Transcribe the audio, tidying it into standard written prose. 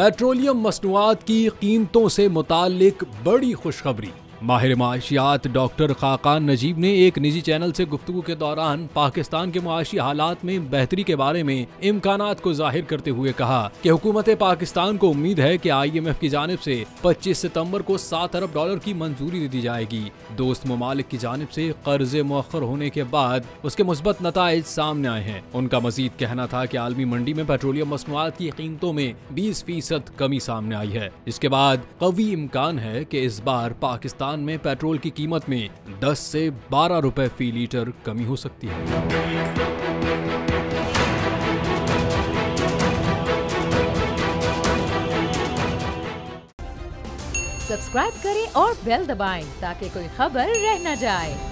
Petroleum मसनूआत की कीमतों से मुताल्लिक बड़ी खुशखबरी। माहिर माशियात डॉक्टर खाकान नजीब ने एक निजी चैनल से गुफ्तगू के दौरान पाकिस्तान के मुआशी हालात में बेहतरी के बारे में इम्कानात को जाहिर करते हुए कहा कि हुकूमत पाकिस्तान को उम्मीद है कि IMF की जानिब से 25 सितंबर को 7 अरब डॉलर की मंजूरी दे दी जाएगी। दोस्त ममालिक की जानिब से कर्जे मुअख्खर होने के बाद उसके मुस्बत नताइज सामने आए हैं। उनका मजीद कहना था कि आलमी मंडी में पेट्रोलियम मसनूआत की कीमतों में 20% कमी सामने आई है। इसके बाद कवी इम्कान है कि इस बार पाकिस्तान में पेट्रोल की कीमत में 10 से 12 रुपए फी लीटर कमी हो सकती है। सब्सक्राइब करें और बेल दबाएं ताकि कोई खबर रह न जाए।